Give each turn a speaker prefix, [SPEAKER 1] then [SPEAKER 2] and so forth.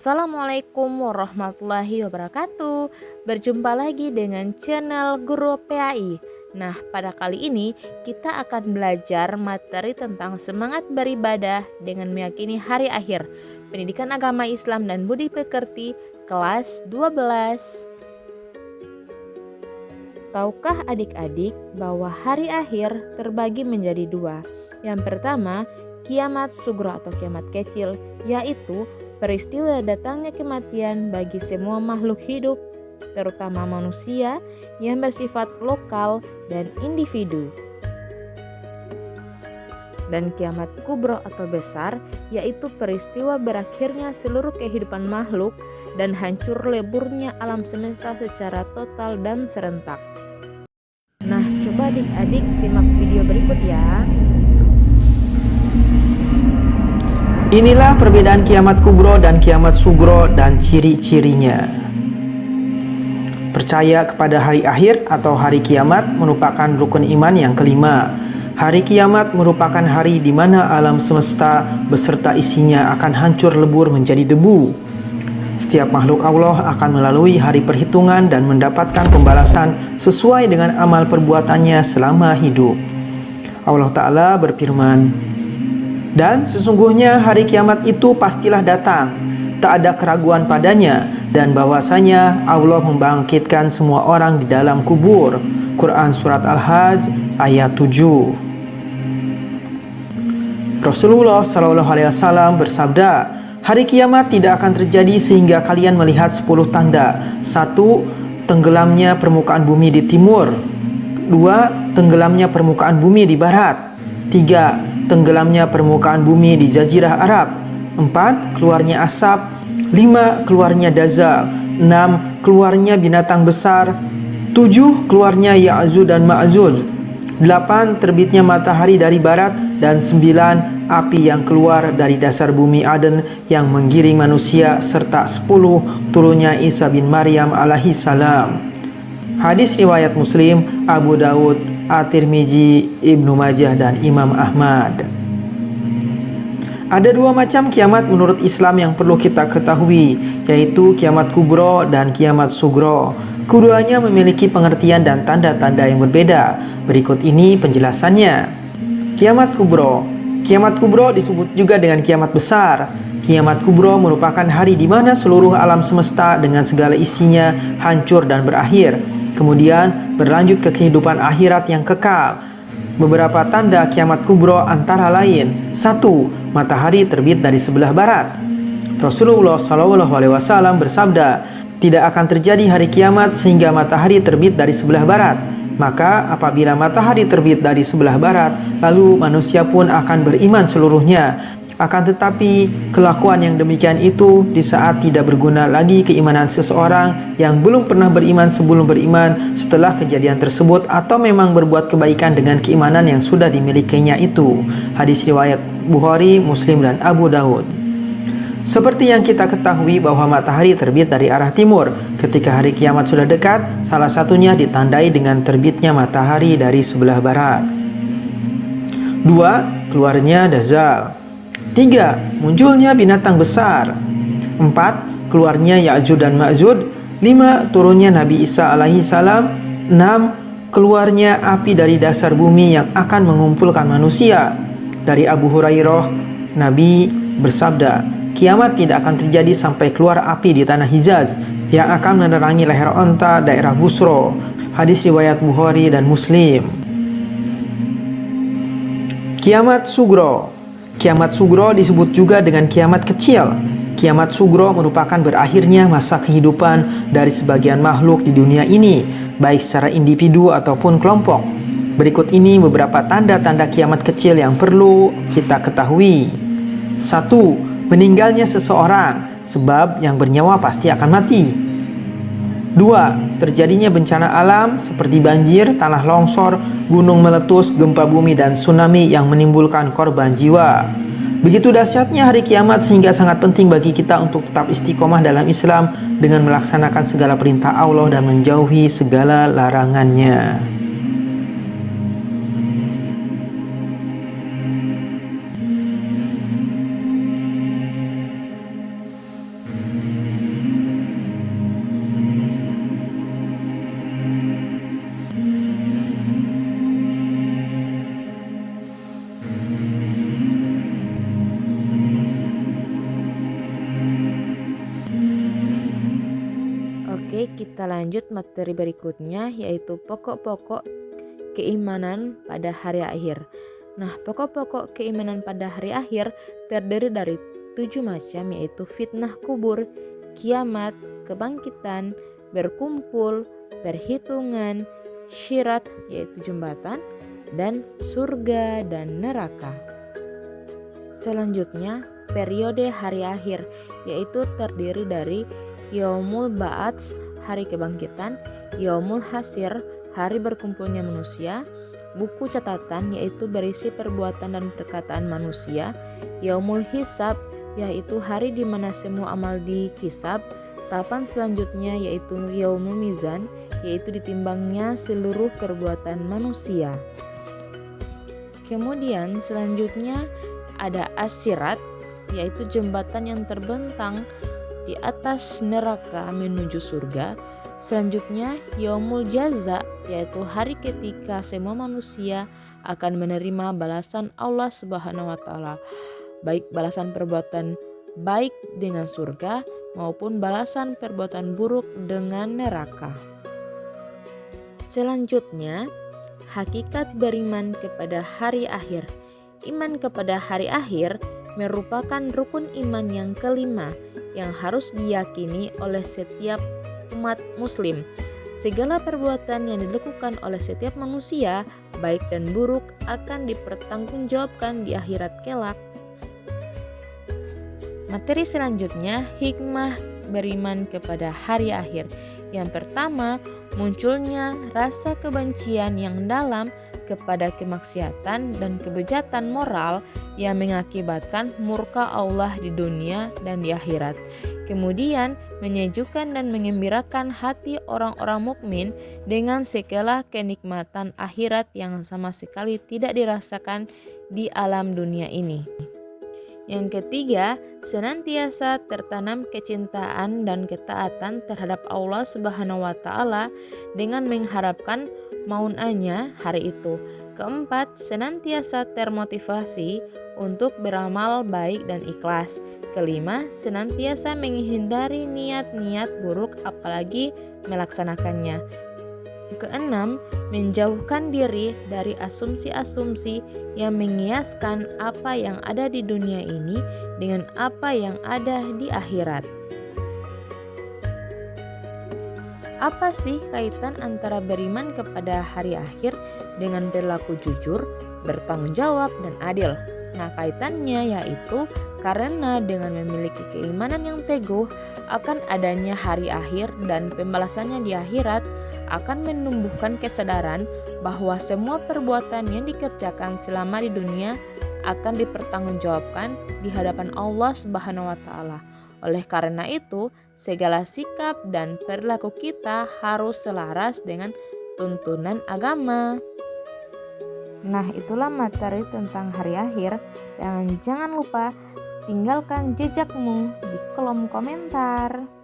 [SPEAKER 1] Assalamualaikum warahmatullahi wabarakatuh. Berjumpa lagi dengan channel Guru PAI. Nah, pada kali ini kita akan belajar materi tentang semangat beribadah dengan meyakini hari akhir, pendidikan agama Islam dan budi pekerti, kelas 12. Tahukah adik-adik bahwa hari akhir terbagi menjadi dua? Yang pertama, kiamat sugro atau kiamat kecil, yaitu peristiwa datangnya kematian bagi semua makhluk hidup, terutama manusia yang bersifat lokal dan individu. Dan kiamat kubro atau besar, yaitu peristiwa berakhirnya seluruh kehidupan makhluk dan hancur leburnya alam semesta secara total dan serentak. Nah, coba adik-adik simak video berikut ya.
[SPEAKER 2] Inilah perbedaan kiamat kubro dan kiamat sugro dan ciri-cirinya. Percaya kepada hari akhir atau hari kiamat merupakan rukun iman yang kelima. Hari kiamat merupakan hari di mana alam semesta beserta isinya akan hancur lebur menjadi debu. Setiap makhluk Allah akan melalui hari perhitungan dan mendapatkan pembalasan sesuai dengan amal perbuatannya selama hidup. Allah Ta'ala berfirman, "Dan sesungguhnya hari kiamat itu pastilah datang, tak ada keraguan padanya, dan bahwasanya Allah membangkitkan semua orang di dalam kubur." Quran Surat Al-Hajj ayat 7. Rasulullah SAW bersabda, "Hari kiamat tidak akan terjadi sehingga kalian melihat 10 tanda. 1. Tenggelamnya permukaan bumi di timur. 2. Tenggelamnya permukaan bumi di barat. 3. Tenggelamnya permukaan bumi di Jazirah Arab. 4. Keluarnya asap. 5. Keluarnya dazal. 6. Keluarnya binatang besar. 7. Keluarnya Ya'juj dan Ma'juj. 8. Terbitnya matahari dari barat. Dan 9. Api yang keluar dari dasar bumi Aden yang menggiring manusia. Serta 10. Turunnya Isa bin Maryam alaihi salam. Hadis riwayat Muslim, Abu Daud, At-Tirmizi, Ibnu Majah, dan Imam Ahmad. Ada dua macam kiamat menurut Islam yang perlu kita ketahui, yaitu kiamat kubro dan kiamat sugro. Keduanya memiliki pengertian dan tanda-tanda yang berbeda. Berikut ini penjelasannya. Kiamat kubro. Kiamat kubro disebut juga dengan kiamat besar. Kiamat kubro merupakan hari di mana seluruh alam semesta dengan segala isinya hancur dan berakhir. Kemudian berlanjut ke kehidupan akhirat yang kekal. Beberapa tanda kiamat kubro antara lain: 1. Matahari terbit dari sebelah barat. Rasulullah SAW bersabda, "Tidak akan terjadi hari kiamat sehingga matahari terbit dari sebelah barat. Maka apabila matahari terbit dari sebelah barat, lalu manusia pun akan beriman seluruhnya. Akan tetapi kelakuan yang demikian itu di saat tidak berguna lagi keimanan seseorang yang belum pernah beriman sebelum beriman setelah kejadian tersebut, atau memang berbuat kebaikan dengan keimanan yang sudah dimilikinya itu." Hadis riwayat Bukhari, Muslim, dan Abu Daud. Seperti yang kita ketahui bahwa matahari terbit dari arah timur. Ketika hari kiamat sudah dekat, salah satunya ditandai dengan terbitnya matahari dari sebelah barat. 2. Keluarnya dazal. 3. Munculnya binatang besar. 4. Keluarnya Ya'juj dan Ma'juj. 5. Turunnya Nabi Isa alaihi salam. 6. Keluarnya api dari dasar bumi yang akan mengumpulkan manusia. Dari Abu Hurairah, Nabi bersabda, "Kiamat tidak akan terjadi sampai keluar api di tanah Hijaz yang akan menerangi leher onta daerah Busro." Hadis riwayat Bukhari dan Muslim. Kiamat sugro. Kiamat sugro disebut juga dengan kiamat kecil. Kiamat sugro merupakan berakhirnya masa kehidupan dari sebagian makhluk di dunia ini, baik secara individu ataupun kelompok. Berikut ini beberapa tanda-tanda kiamat kecil yang perlu kita ketahui. 1. Meninggalnya seseorang, sebab yang bernyawa pasti akan mati. 2. Terjadinya bencana alam seperti banjir, tanah longsor, gunung meletus, gempa bumi, dan tsunami yang menimbulkan korban jiwa. Begitu dahsyatnya hari kiamat sehingga sangat penting bagi kita untuk tetap istiqomah dalam Islam dengan melaksanakan segala perintah Allah dan menjauhi segala larangannya.
[SPEAKER 1] Kita lanjut materi berikutnya, yaitu pokok-pokok keimanan pada hari akhir. Nah, pokok-pokok keimanan pada hari akhir terdiri dari 7 macam, yaitu fitnah kubur, kiamat, kebangkitan, berkumpul, perhitungan, syirat yaitu jembatan, dan surga dan neraka. Selanjutnya, periode hari akhir yaitu terdiri dari Yaumul Ba'ats, hari kebangkitan, Yaumul Hasir, hari berkumpulnya manusia, buku catatan yaitu berisi perbuatan dan perkataan manusia, Yaumul Hisab yaitu hari di mana semua amal dihisab, tahapan selanjutnya yaitu Yaumul Mizan yaitu ditimbangnya seluruh perbuatan manusia. Kemudian selanjutnya ada As-Sirat yaitu jembatan yang terbentang di atas neraka menuju surga. Selanjutnya Yaumul Jaza yaitu hari ketika semua manusia akan menerima balasan Allah Subhanahu wa taala, baik balasan perbuatan baik dengan surga maupun balasan perbuatan buruk dengan neraka. Selanjutnya, hakikat beriman kepada hari akhir. Iman kepada hari akhir merupakan rukun iman yang kelima yang harus diyakini oleh setiap umat muslim. Segala perbuatan yang dilakukan oleh setiap manusia, baik dan buruk, akan dipertanggungjawabkan di akhirat kelak. Materi selanjutnya, hikmah beriman kepada hari akhir. Yang pertama, munculnya rasa kebencian yang dalam kepada kemaksiatan dan kebejatan moral yang mengakibatkan murka Allah di dunia dan di akhirat. Kemudian, menyejukkan dan mengembirakan hati orang-orang mukmin dengan segala kenikmatan akhirat yang sama sekali tidak dirasakan di alam dunia ini. Yang ketiga, senantiasa tertanam kecintaan dan ketaatan terhadap Allah Subhanahu wa taala dengan mengharapkan maunannya hari itu. Keempat, senantiasa termotivasi untuk beramal baik dan ikhlas. Kelima, senantiasa menghindari niat-niat buruk apalagi melaksanakannya. Keenam, menjauhkan diri dari asumsi-asumsi yang mengiaskan apa yang ada di dunia ini dengan apa yang ada di akhirat. Apa sih kaitan antara beriman kepada hari akhir dengan perilaku jujur, bertanggung jawab, dan adil? Nah, kaitannya yaitu karena dengan memiliki keimanan yang teguh akan adanya hari akhir dan pembalasannya di akhirat akan menumbuhkan kesadaran bahwa semua perbuatan yang dikerjakan selama di dunia akan dipertanggungjawabkan di hadapan Allah Subhanahu wa taala. Oleh karena itu, segala sikap dan perilaku kita harus selaras dengan tuntunan agama. Nah, itulah materi tentang hari akhir. Dan jangan lupa tinggalkan jejakmu di kolom komentar.